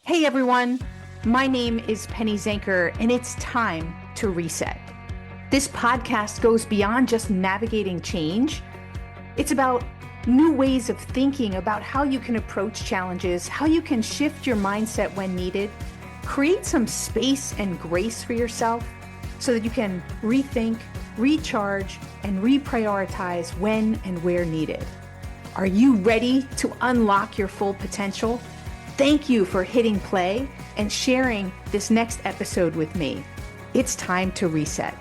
Hey everyone, my name is Penny Zanker, and it's time to reset. This podcast goes beyond just navigating change. It's about new ways of thinking about how you can approach challenges, how you can shift your mindset when needed, create some space and grace for yourself so that you can rethink, recharge, and reprioritize when and where needed. Are you ready to unlock your full potential? Thank you for hitting play and sharing this next episode with me. It's time to reset.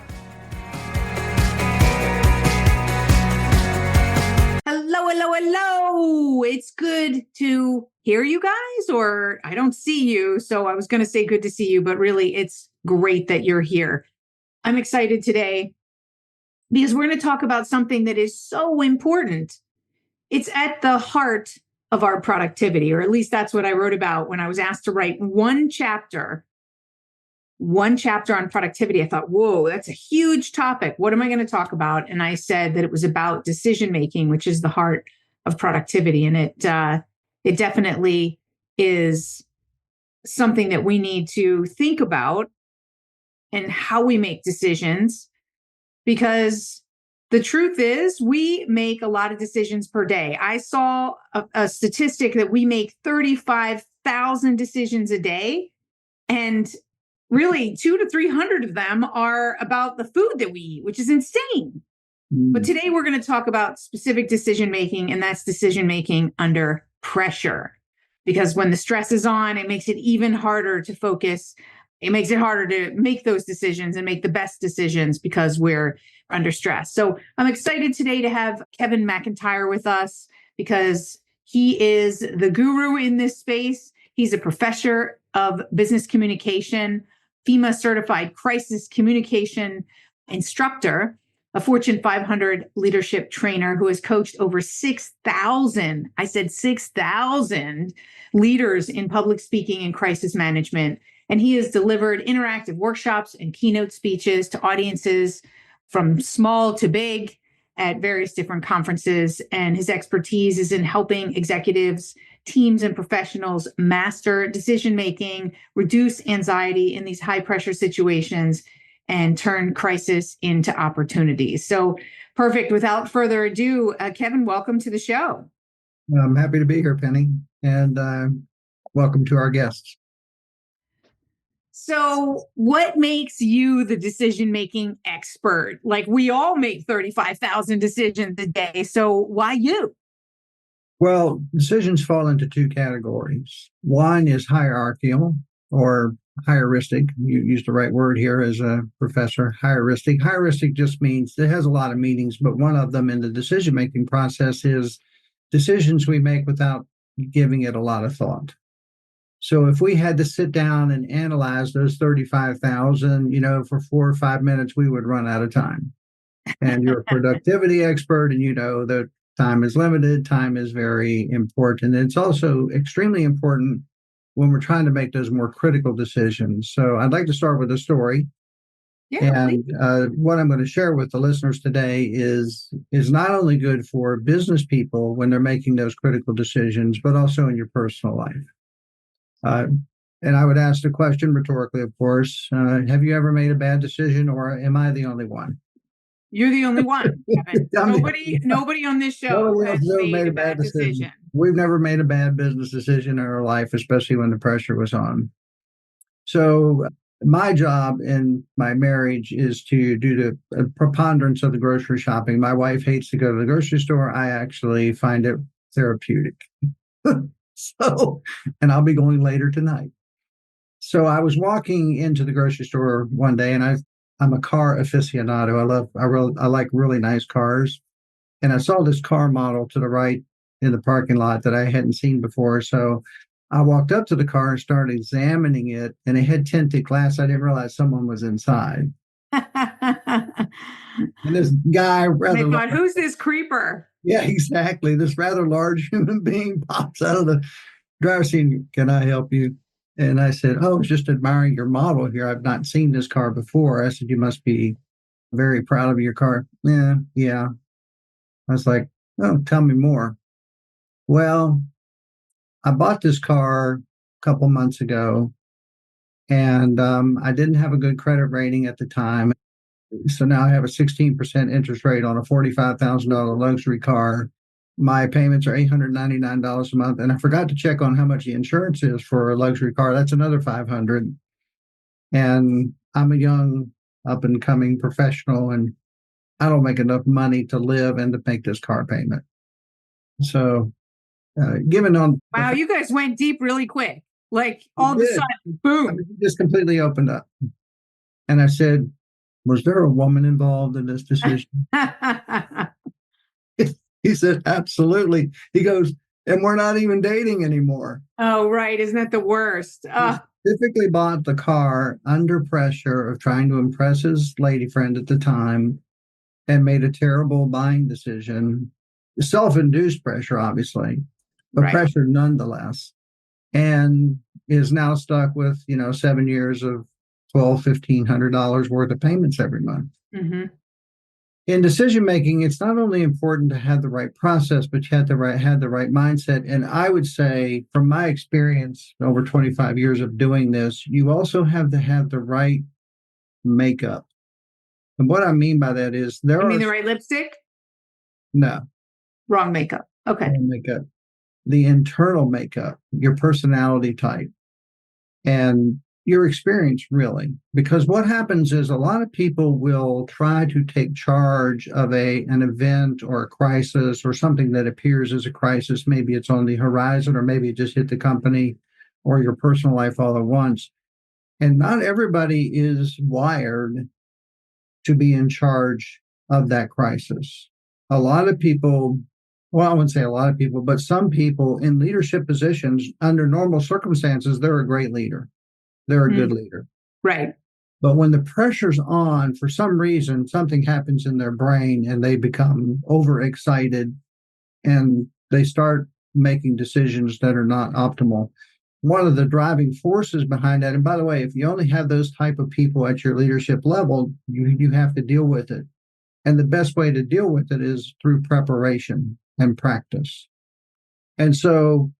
Hello. It's good to hear you guys, or I don't see you. So I was going to say good to see you, but really it's great that you're here. I'm excited today because we're going to talk about something that is so important. It's at the heart of our productivity, or at least that's what I wrote about when I was asked to write one chapter on productivity. I thought, whoa, that's a huge topic. What am I going to talk about? And I said that it was about decision-making, which is the heart of productivity. And it definitely is something that we need to think about and how we make decisions, because the truth is, we make a lot of decisions per day. I saw a statistic that we make 35,000 decisions a day. And really, 200 to 300 of them are about the food that we eat, which is insane. But today we're going to talk about specific decision making, and that's decision making under pressure. Because when the stress is on, it makes it even harder to focus. It makes it harder to make those decisions and make the best decisions because we're under stress. So I'm excited today to have Kevin McIntyre with us because he is the guru in this space. He's a professor of business communication, FEMA certified crisis communication instructor, a Fortune 500 leadership trainer who has coached over 6,000, I said 6,000 leaders in public speaking and crisis management. And he has delivered interactive workshops and keynote speeches to audiences from small to big at various different conferences. And his expertise is in helping executives, teams, and professionals master decision-making, reduce anxiety in these high-pressure situations, and turn crisis into opportunities. So perfect. Without further ado, Kevin, welcome to the show. I'm happy to be here, Penny, and welcome to our guests. So what makes you the decision-making expert? Like, we all make 35,000 decisions a day. So why you? Well, decisions fall into two categories. One is hierarchical or heuristic. You used the right word here as a professor, heuristic. Heuristic just means it has a lot of meanings, but one of them in the decision-making process is decisions we make without giving it a lot of thought. So if we had to sit down and analyze those 35,000, for 4 or 5 minutes, we would run out of time. And you're a productivity expert, and you know that time is limited. Time is very important. And it's also extremely important when we're trying to make those more critical decisions. So I'd like to start with a story. Yeah, and what I'm going to share with the listeners today is not only good for business people when they're making those critical decisions, but also in your personal life. And I would ask the question rhetorically, of course, have you ever made a bad decision, or am I the only one? You're the only one, Kevin. Nobody on this show has made a bad decision. We've never made a bad business decision in our life, especially when the pressure was on. So my job in my marriage is to do the preponderance of the grocery shopping. My wife hates to go to the grocery store. I actually find it therapeutic. So, and I'll be going later tonight. So I was walking into the grocery store one day, and I'm a car aficionado. I like really nice cars. And I saw this car model to the right in the parking lot that I hadn't seen before. So I walked up to the car and started examining it, and it had tinted glass. I didn't realize someone was inside. And this guy, they thought, who's this creeper? Yeah, exactly. This rather large human being pops out of the driver's seat. Can I help you? And I said, I was just admiring your model here. I've not seen this car before. I said, you must be very proud of your car. Yeah. I was like, oh, tell me more. Well, I bought this car couple months ago, and I didn't have a good credit rating at the time. So now I have a 16% interest rate on a $45,000 luxury car. My payments are $899 a month, and I forgot to check on how much the insurance is for a luxury car. That's another $500. And I'm a young, up and coming professional, and I don't make enough money to live and to make this car payment. So, given on Wow, you guys went deep really quick. Like all of a did, sudden, boom. I mean, he just completely opened up. And I said, "Was there a woman involved in this decision?" He said, "Absolutely." He goes, "And we're not even dating anymore." Oh, right. Isn't that the worst? He specifically bought the car under pressure of trying to impress his lady friend at the time and made a terrible buying decision. Self-induced pressure, obviously, but right. pressure nonetheless. And is now stuck with, 7 years of $1,200-$1,500 worth of payments every month. Mm-hmm. In decision making, it's not only important to have the right process, but you have the right mindset. And I would say, from my experience over 25 years of doing this, you also have to have the right makeup. And what I mean by that is You mean the right lipstick? No. Wrong makeup. Okay. Wrong makeup. The internal makeup, your personality type, and your experience, really. Because what happens is a lot of people will try to take charge of an event or a crisis or something that appears as a crisis. Maybe it's on the horizon, or maybe it just hit the company or your personal life all at once. And not everybody is wired to be in charge of that crisis. A lot of people, well, I wouldn't say a lot of people, but some people in leadership positions, under normal circumstances, they're a great leader. They're a good leader. Right. But when the pressure's on, for some reason, something happens in their brain and they become overexcited and they start making decisions that are not optimal. One of the driving forces behind that, and by the way, if you only have those type of people at your leadership level, you have to deal with it. And the best way to deal with it is through preparation and practice. And so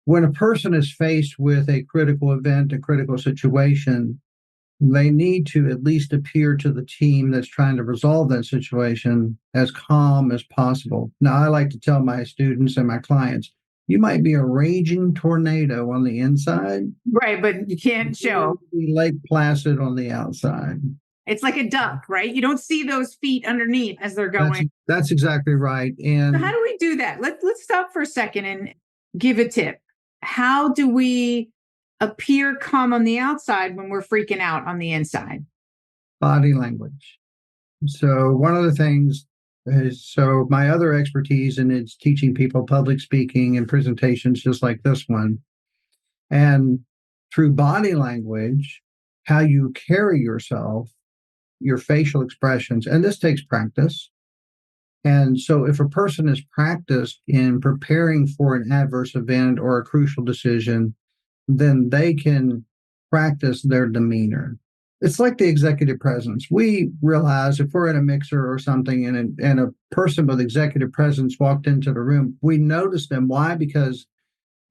when a person is faced with a critical event, a critical situation, they need to at least appear to the team that's trying to resolve that situation as calm as possible. Now, I like to tell my students and my clients, you might be a raging tornado on the inside. Right, but you can't show. Be Lake Placid on the outside. It's like a duck, right? You don't see those feet underneath as they're going. That's exactly right. And so how do we do that? Let's stop for a second and give a tip. How do we appear calm on the outside when we're freaking out on the inside? Body language. So one of the things is, so my other expertise in it's teaching people public speaking and presentations just like this one. And through body language, how you carry yourself, your facial expressions, and this takes practice. And so if a person is practiced in preparing for an adverse event or a crucial decision, then they can practice their demeanor. It's like the executive presence. We realize if we're in a mixer or something and a person with executive presence walked into the room, we notice them. Why? Because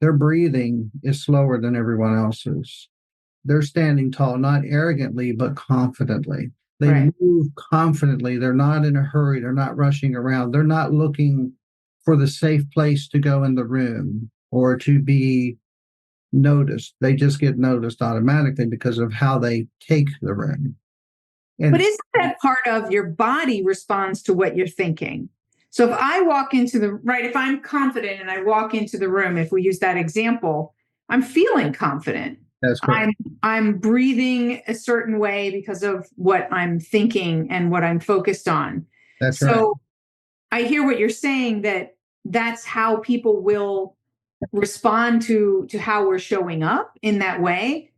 their breathing is slower than everyone else's. They're standing tall, not arrogantly, but confidently. They move confidently. They're not in a hurry. They're not rushing around. They're not looking for the safe place to go in the room or to be noticed. They just get noticed automatically because of how they take the room. But isn't that part of your body responds to what you're thinking? So if I walk into if I'm confident and I walk into the room, if we use that example, I'm feeling confident. That's correct. I'm breathing a certain way because of what I'm thinking and what I'm focused on. That's right. So I hear what you're saying, that's how people will respond to how we're showing up in that way.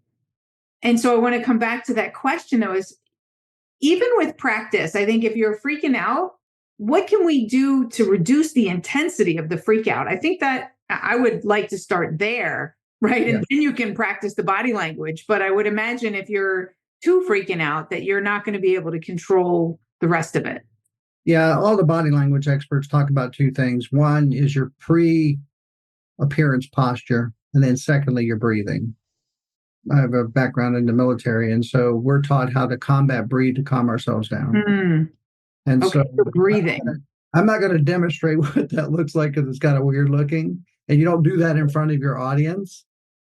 And so I want to come back to that question though, is even with practice, I think if you're freaking out, what can we do to reduce the intensity of the freak out? I think that I would like to start there, right? And then you can practice the body language. But I would imagine if you're too freaking out, that you're not going to be able to control the rest of it. Yeah, all the body language experts talk about two things. One is your pre-appearance posture. And then secondly, your breathing. I have a background in the military, and so we're taught how to combat breathe to calm ourselves down. Mm. And Okay, so so breathing. I'm not going to demonstrate what that looks like because it's kind of weird looking. And you don't do that in front of your audience.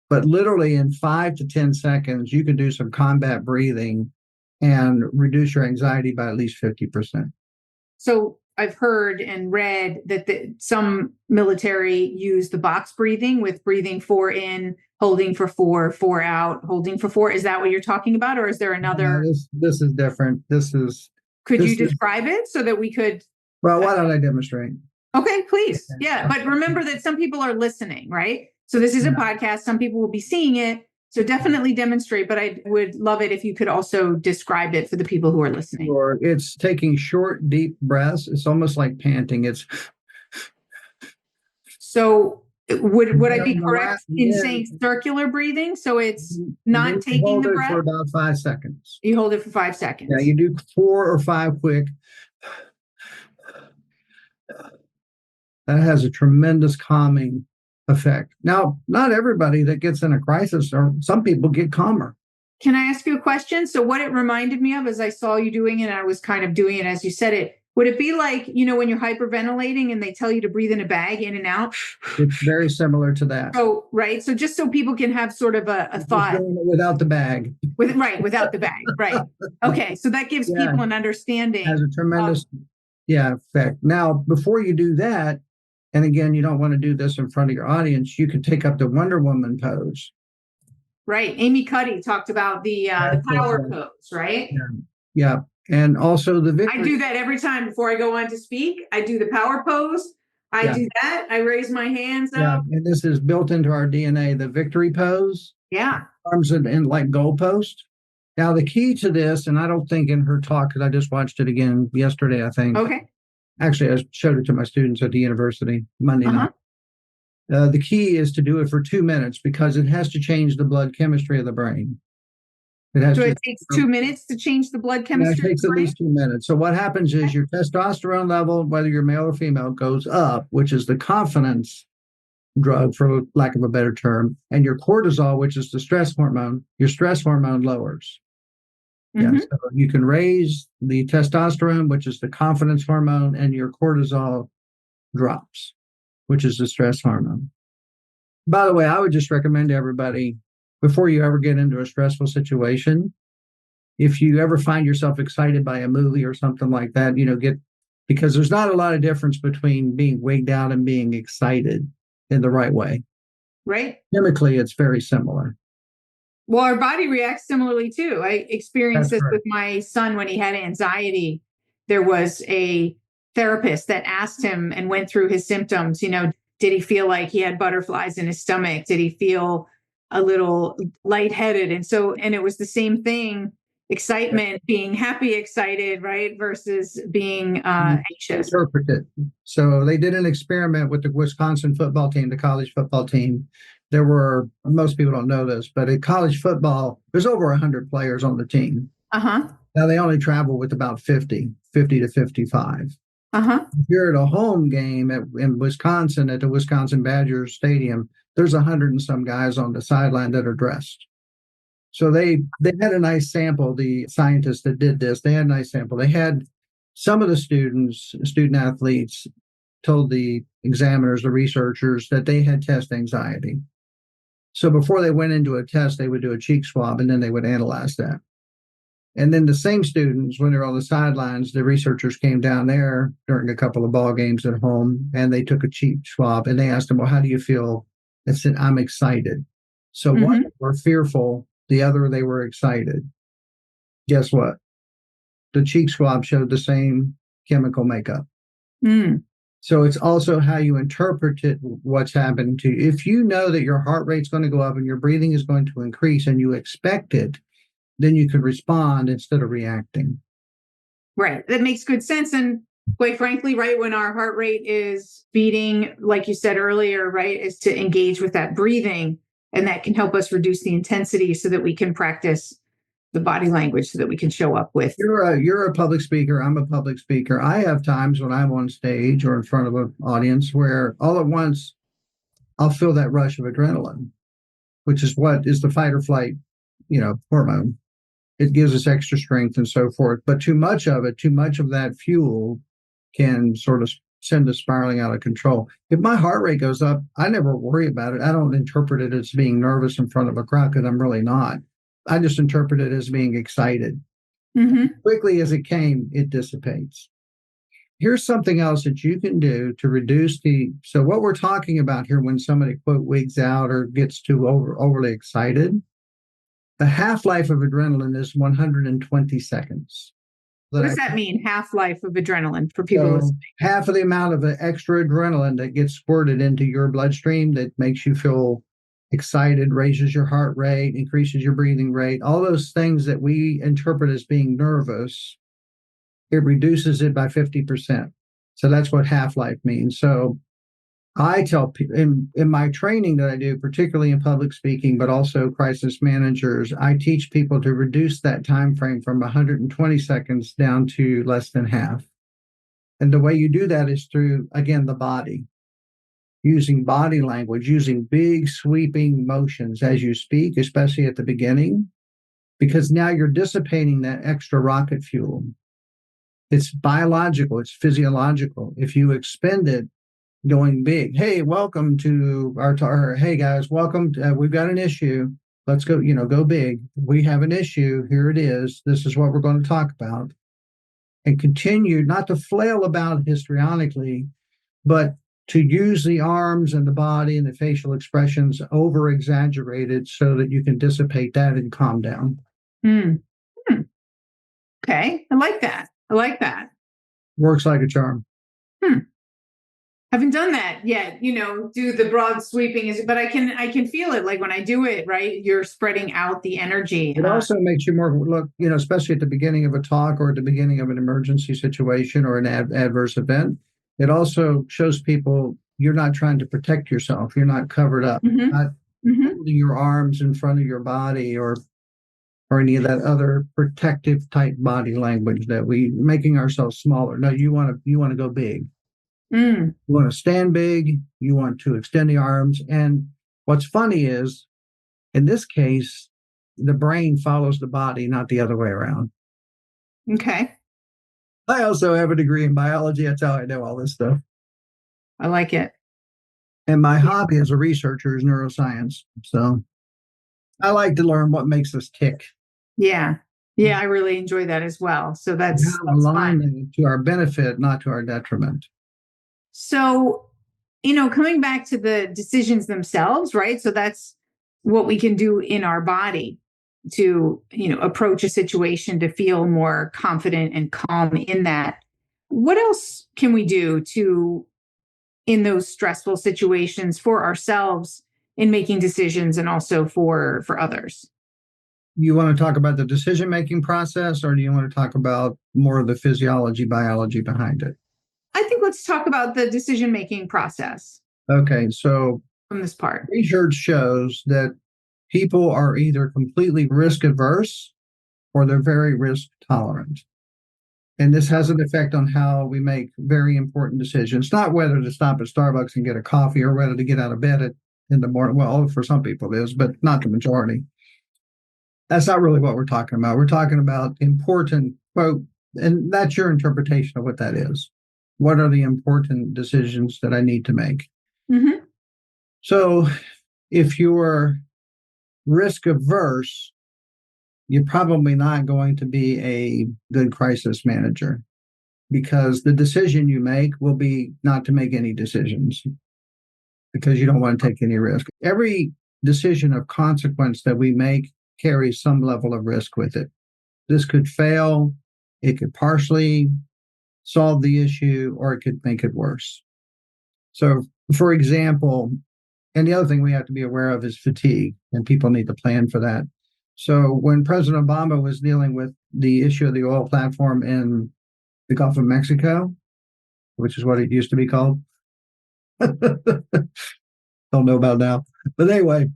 But literally in 5 to 10 seconds, you can do some combat breathing and reduce your anxiety by at least 50%. So I've heard and read that some military use the box breathing with breathing 4 in, holding for 4, 4 out, holding for 4. Is that what you're talking about? Or is there another? This is different. Could you describe it so that we could? Well, why don't I demonstrate? Okay, please. Yeah. But remember that some people are listening, right? So this is a podcast. Some people will be seeing it. So definitely demonstrate, but I would love it if you could also describe it for the people who are listening. Sure. It's taking short, deep breaths. It's almost like panting. So would I be correct in saying circular breathing? So it's not taking the breath? For about 5 seconds. You hold it for 5 seconds. Yeah, you do 4 or 5 quick. That has a tremendous calming effect. Now, not everybody that gets in a crisis, or some people get calmer. Can I ask you a question? So what it reminded me of as I saw you doing it, and I was kind of doing it as you said it, would it be like, when you're hyperventilating and they tell you to breathe in a bag, in and out? It's very similar to that. So, right. So just so people can have sort of a thought. Without the bag. Without the bag. Right. Okay. So that gives people an understanding. Has a tremendous effect. Now, before you do that, and again, you don't want to do this in front of your audience, you can take up the Wonder Woman pose. Right. Amy Cuddy talked about the power pose, right? Yeah. And also the victory. I do that every time before I go on to speak. I do the power pose. I do that. I raise my hands up. And this is built into our DNA, the victory pose. Yeah. Arms in like goalpost. Now, the key to this, and I don't think in her talk, because I just watched it again yesterday, I think. Okay. Actually, I showed it to my students at the university Monday night. The key is to do it for 2 minutes because it has to change the blood chemistry of the brain. It takes 2 minutes to change the blood chemistry? It takes at least 2 minutes. So what happens is your testosterone level, whether you're male or female, goes up, which is the confidence drug, for lack of a better term, and your cortisol, which is the stress hormone, your stress hormone lowers. Mm-hmm. Yeah, so you can raise the testosterone, which is the confidence hormone, and your cortisol drops, which is the stress hormone. By the way, I would just recommend to everybody, before you ever get into a stressful situation, if you ever find yourself excited by a movie or something like that, because there's not a lot of difference between being wigged out and being excited in the right way. Right. Chemically, it's very similar. Well, our body reacts similarly too. I experienced this with my son when he had anxiety. There was a therapist that asked him and went through his symptoms. Did he feel like he had butterflies in his stomach? Did he feel a little lightheaded? And it was the same thing, excitement, being happy, excited, right? Versus being anxious. Interpret it. So they did an experiment with the Wisconsin football team, the college football team. There were, most people don't know this, but in college football, there's over 100 players on the team. Uh-huh. Now they only travel with about 50 to 55. Uh-huh. If you're at a home game in Wisconsin at the Wisconsin Badgers Stadium, there's 100 and some guys on the sideline that are dressed. So they had a nice sample. The scientists that did this, they had a nice sample. They had some of the student athletes told the examiners, the researchers, that they had test anxiety. So before they went into a test, they would do a cheek swab, and then they would analyze that. And then the same students, when they're on the sidelines, the researchers came down there during a couple of ball games at home, and they took a cheek swab, and they asked them, well, how do you feel? They said, I'm excited. So one were fearful, the other, they were excited. Guess what? The cheek swab showed the same chemical makeup. Mm. So it's also how you interpret it, what's happening to you. If you know that your heart rate's going to go up and your breathing is going to increase and you expect it, then you can respond instead of reacting. Right. That makes good sense. And quite frankly, right, when our heart rate is beating, like you said earlier, right, is to engage with that breathing. And that can help us reduce the intensity so that we can practice the body language so that we can show up with. You're a public speaker. I'm a public speaker. I have times when I'm on stage or in front of an audience where all at once I'll feel that rush of adrenaline, which is what is the fight or flight, hormone. It gives us extra strength and so forth. But too much of it, too much of that fuel can sort of send us spiraling out of control. If my heart rate goes up, I never worry about it. I don't interpret it as being nervous in front of a crowd because I'm really not. I just interpret it as being excited. Quickly as it came, it dissipates. Here's something else that you can do to reduce so what we're talking about here when somebody, quote, wigs out or gets too overly excited, the half-life of adrenaline is 120 seconds. What does that mean, half-life of adrenaline, for people listening? Half of the amount of extra adrenaline that gets squirted into your bloodstream that makes you feel excited, raises your heart rate, increases your breathing rate, all those things that we interpret as being nervous, it reduces it by 50%. So that's what half-life means. So I tell people in my training that I do, particularly in public speaking, but also crisis managers, I teach people to reduce that time frame from 120 seconds down to less than half. And the way you do that is through, again, the body, using body language, using big sweeping motions as you speak, especially at the beginning, because now you're dissipating that extra rocket fuel. It's biological, it's physiological. If you expend it going big, hey, welcome to hey guys, welcome, we've got an issue. Let's go, go big. We have an issue. Here it is. This is what we're going to talk about. And continue not to flail about histrionically, but to use the arms and the body and the facial expressions over exaggerated so that you can dissipate that and calm down. Okay. I like that. Works like a charm. Haven't done that yet, do the broad sweeping, but I can feel it. Like when I do it, right, you're spreading out the energy. It also makes you more look, especially at the beginning of a talk or at the beginning of an emergency situation or an adverse event. It also shows people you're not trying to protect yourself. You're not covered up, not holding your arms in front of your body or any of that other protective type body language that we making ourselves smaller. No, you want to go big. You want to stand big. You want to extend the arms. And what's funny is, in this case, the brain follows the body, not the other way around. Okay. I also have a degree in biology. That's how I know all this stuff. I like it. And my hobby as a researcher is neuroscience. So I like to learn what makes us tick. Yeah. I really enjoy that as well. So that's aligned to our benefit, not to our detriment. So, coming back to the decisions themselves, right? So that's what we can do in our body to, approach a situation to feel more confident and calm in that. What else can we do in those stressful situations for ourselves in making decisions and also for others? You want to talk about the decision-making process, or do you want to talk about more of the physiology, biology behind it? I think let's talk about the decision-making process. Okay, so from this part, research shows that people are either completely risk averse or they're very risk tolerant. And this has an effect on how we make very important decisions, not whether to stop at Starbucks and get a coffee or whether to get out of bed in the morning. Well, for some people it is, but not the majority. That's not really what we're talking about. We're talking about important, quote, and that's your interpretation of what that is. What are the important decisions that I need to make? So if you're risk averse, you're probably not going to be a good crisis manager, because the decision you make will be not to make any decisions because you don't want to take any risk. Every decision of consequence that we make carries some level of risk with it. This could fail. It could partially solve the issue, or it could make it worse. So, for example, and the other thing we have to be aware of is fatigue, and people need to plan for that. So when President Obama was dealing with the issue of the oil platform in the Gulf of Mexico, which is what it used to be called, don't know about now. But anyway,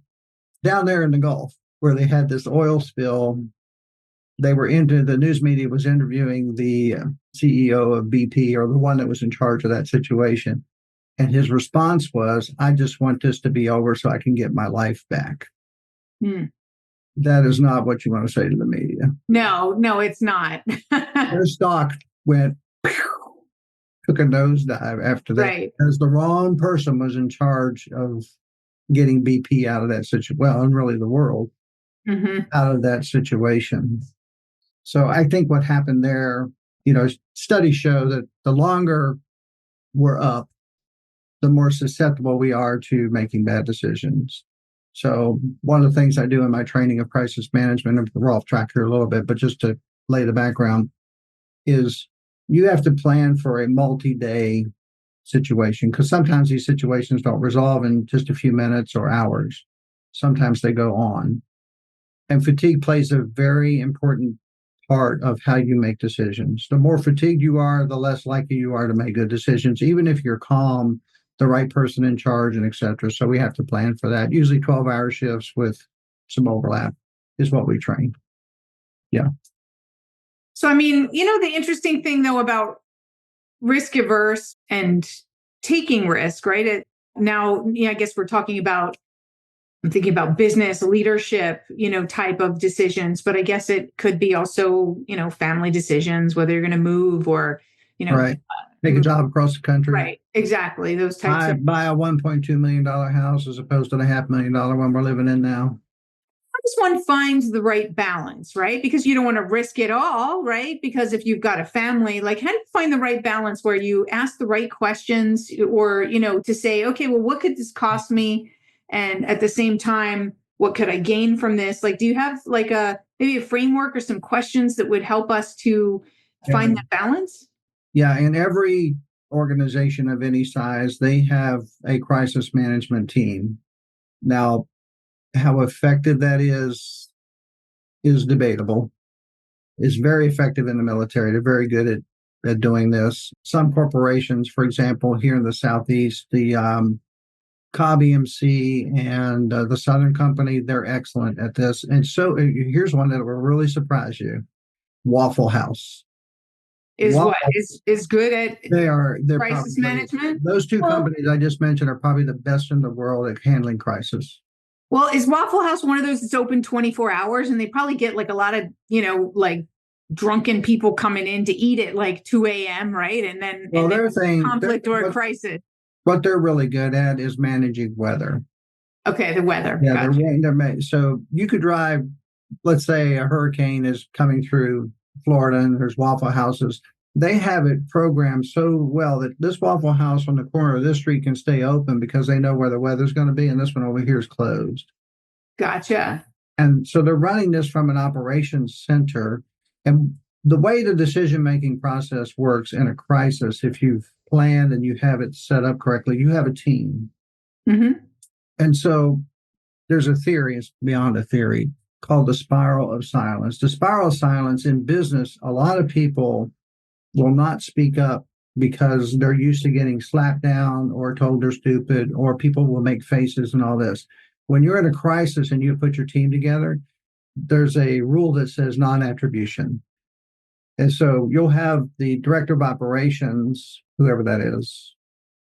down there in the Gulf, where they had this oil spill, the news media was interviewing the CEO of BP, or the one that was in charge of that situation. And his response was, I just want this to be over so I can get my life back. Hmm. That is not what you want to say to the media. No, no, it's not. Their stock went, took a nosedive after that, Right. because the wrong person was in charge of getting BP out of that situation. Well, and really the world out of that situation. So I think what happened there, studies show that the longer we're up, the more susceptible we are to making bad decisions. So one of the things I do in my training of crisis management, and we're off track here a little bit, but just to lay the background, is you have to plan for a multi-day situation, because sometimes these situations don't resolve in just a few minutes or hours. Sometimes they go on. And fatigue plays a very important part of how you make decisions. The more fatigued you are, the less likely you are to make good decisions, even if you're calm, the right person in charge, and et cetera. So we have to plan for that. Usually 12-hour shifts with some overlap is what we train. Yeah. So, I mean, the interesting thing though about risk averse and taking risk, right? Now, I guess I'm thinking about business leadership, type of decisions, but I guess it could be also, family decisions, whether you're going to move or, Right. Take a job across the country. Right. Exactly. Those types of. Buy a $1.2 million house as opposed to the $500,000 one we're living in now. How does one find the right balance, right? Because you don't want to risk it all, right? Because if you've got a family, like how do you find the right balance where you ask the right questions or, to say, okay, well, what could this cost me? And at the same time, what could I gain from this? Like, do you have like maybe a framework or some questions that would help us to find that balance? Yeah. In every organization of any size, they have a crisis management team. Now, how effective that is debatable. It's very effective in the military. They're very good at doing this. Some corporations, for example, here in the Southeast, the Cobb EMC and the Southern Company, they're excellent at this. And so here's one that will really surprise you. Waffle House. Is good at they're crisis management. Those two companies I just mentioned are probably the best in the world at handling crisis. Well, is Waffle House one of those that's open 24 hours and they probably get like a lot of, like drunken people coming in to eat at like 2 a.m., right? And then, conflict or a crisis. What they're really good at is managing weather. Okay, the weather. Yeah, gotcha. So you could drive, let's say a hurricane is coming through Florida and there's Waffle Houses. They have it programmed so well that this Waffle House on the corner of this street can stay open because they know where the weather's going to be, and this one over here is closed. Gotcha. And so they're running this from an operations center. And the way the decision-making process works in a crisis, if you've planned and you have it set up correctly, you have a team. And so there's a theory, it's beyond a theory, called the spiral of silence. The spiral of silence in business, a lot of people will not speak up because they're used to getting slapped down or told they're stupid, or people will make faces and all this. When you're in a crisis and you put your team together, there's a rule that says non-attribution. And so you'll have the director of operations, whoever that is,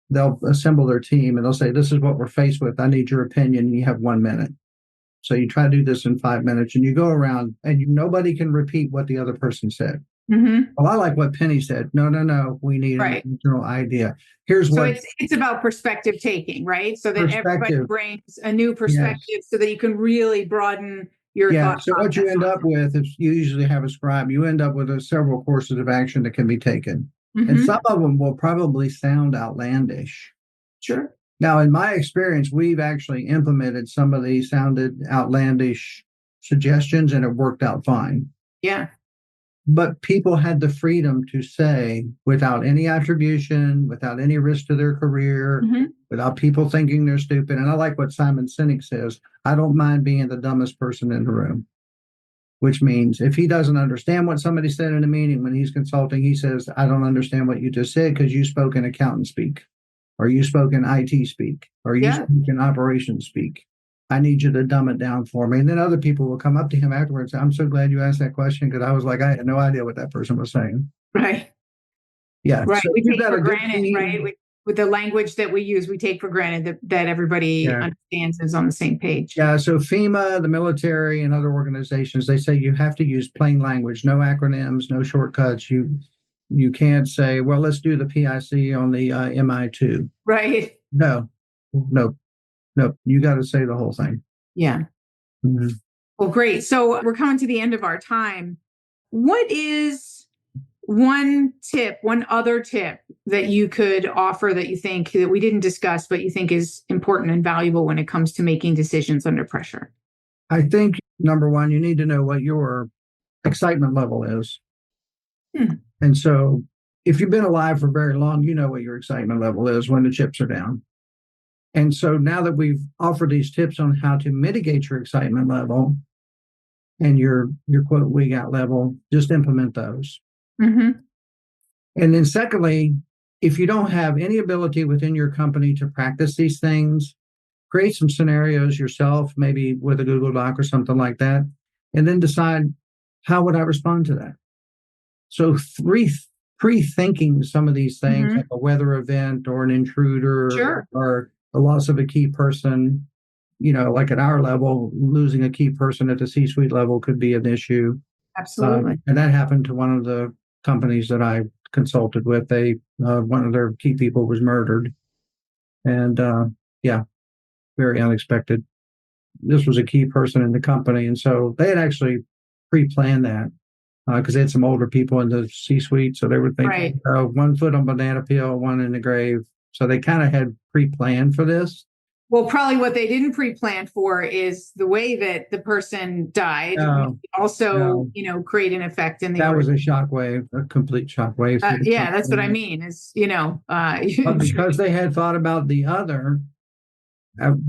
they'll assemble their team and they'll say, this is what we're faced with. I need your opinion. And you have 1 minute. So you try to do this in 5 minutes and you go around and nobody can repeat what the other person said. Well, I like what Penny said. No. We need an original idea. So it's about perspective taking, right? So that everybody brings a new perspective so that you can really broaden your thought. So what you end up with is you usually have a scribe. You end up with several courses of action that can be taken. And some of them will probably sound outlandish. Sure. Now, in my experience, we've actually implemented some of these sounded outlandish suggestions and it worked out fine. Yeah. But people had the freedom to say, without any attribution, without any risk to their career, without people thinking they're stupid. And I like what Simon Sinek says, I don't mind being the dumbest person in the room, which means if he doesn't understand what somebody said in a meeting when he's consulting, he says, I don't understand what you just said because you spoke in accountant speak, or you spoke in IT speak, or you spoke in operations speak. I need you to dumb it down for me. And then other people will come up to him afterwards. I'm so glad you asked that question because I was like, I had no idea what that person was saying. Right. Yeah. Right. So we take for granted, right? with the language that we use, we take for granted that everybody understands and is on the same page. Yeah. So FEMA, the military, and other organizations, they say you have to use plain language, no acronyms, no shortcuts. You can't say, well, let's do the PIC on the MI2. Right. No. You got to say the whole thing. Yeah. Mm-hmm. Well, great. So we're coming to the end of our time. What is one other tip that you could offer that you think that we didn't discuss, but you think is important and valuable when it comes to making decisions under pressure? I think, number one, you need to know what your excitement level is. And so if you've been alive for very long, you know what your excitement level is when the chips are down. And so now that we've offered these tips on how to mitigate your excitement level and your quote we got level, just implement those. Mm-hmm. And then secondly, if you don't have any ability within your company to practice these things, create some scenarios yourself, maybe with a Google Doc or something like that, and then decide, how would I respond to that? So pre-thinking some of these things, like a weather event or an intruder or the loss of a key person, like at our level, losing a key person at the C-suite level could be an issue. Absolutely. And that happened to one of the companies that I consulted with. One of their key people was murdered. And very unexpected. This was a key person in the company. And so they had actually pre-planned that because they had some older people in the C-suite. So they were thinking, one foot on banana peel, one in the grave. So they kind of had pre-planned for this. Well, probably what they didn't pre-plan for is the way that the person died. Create an effect in the. That was a shockwave, a complete shockwave. That's what I mean. Is because they had thought about the other.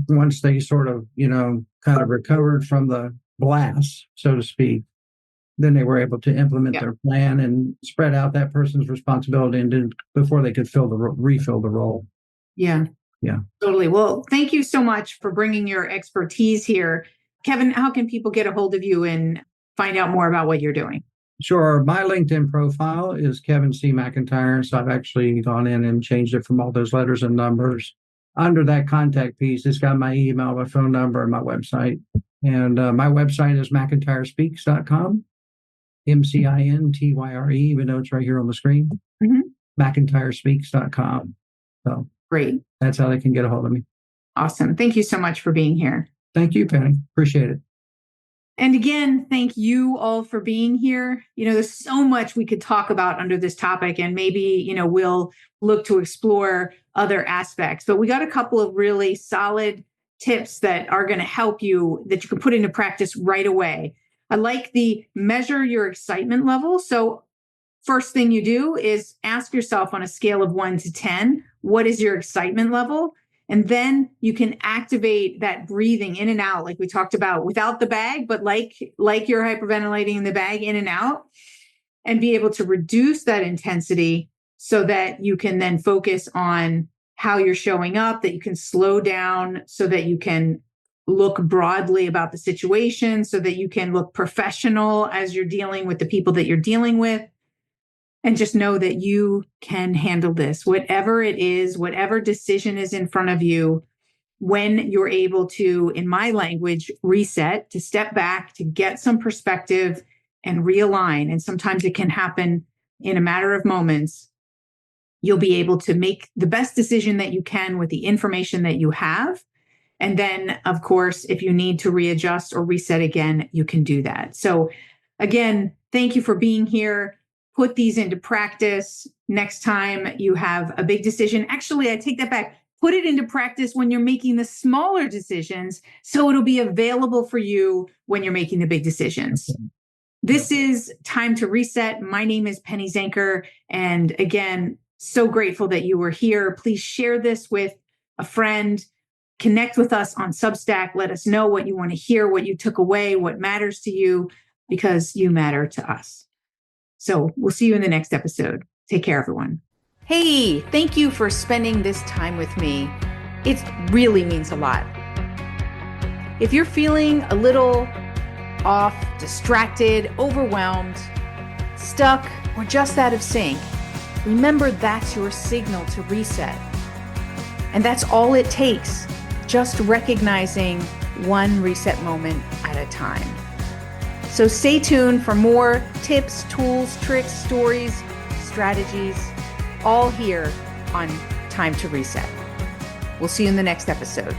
Once they sort of kind of recovered from the blast, so to speak, then they were able to implement their plan and spread out that person's responsibility and before they could refill the role. Yeah. Yeah, totally. Well, thank you so much for bringing your expertise here. Kevin, how can people get a hold of you and find out more about what you're doing? Sure. My LinkedIn profile is Kevin C. McIntyre. So I've actually gone in and changed it from all those letters and numbers. Under that contact piece, it's got my email, my phone number, and my website. And my website is McIntyrespeaks.com, McIntyre, even though it's right here on the screen, McIntyrespeaks.com. So great. That's how they can get a hold of me. Awesome. Thank you so much for being here. Thank you, Penny. Appreciate it. And again, thank you all for being here. There's so much we could talk about under this topic, and maybe, we'll look to explore other aspects. But we got a couple of really solid tips that are going to help you that you can put into practice right away. I like the measure your excitement level. So first thing you do is ask yourself on a scale of 1 to 10, what is your excitement level? And then you can activate that breathing in and out, like we talked about, without the bag, but like you're hyperventilating in the bag, in and out, and be able to reduce that intensity so that you can then focus on how you're showing up, that you can slow down so that you can look broadly about the situation, so that you can look professional as you're dealing with the people that you're dealing with. And just know that you can handle this, whatever it is, whatever decision is in front of you, when you're able to, in my language, reset, to step back, to get some perspective and realign. And sometimes it can happen in a matter of moments. You'll be able to make the best decision that you can with the information that you have. And then, of course, if you need to readjust or reset again, you can do that. So again, thank you for being here. Put these into practice next time you have a big decision. Actually, I take that back. Put it into practice when you're making the smaller decisions, so it'll be available for you when you're making the big decisions. This is Time to Reset. My name is Penny Zanker. And again, so grateful that you were here. Please share this with a friend. Connect with us on Substack. Let us know what you want to hear, what you took away, what matters to you, because you matter to us. So we'll see you in the next episode. Take care, everyone. Hey, thank you for spending this time with me. It really means a lot. If you're feeling a little off, distracted, overwhelmed, stuck, or just out of sync, remember that's your signal to reset. And that's all it takes, just recognizing one reset moment at a time. So stay tuned for more tips, tools, tricks, stories, strategies, all here on Time to Reset. We'll see you in the next episode.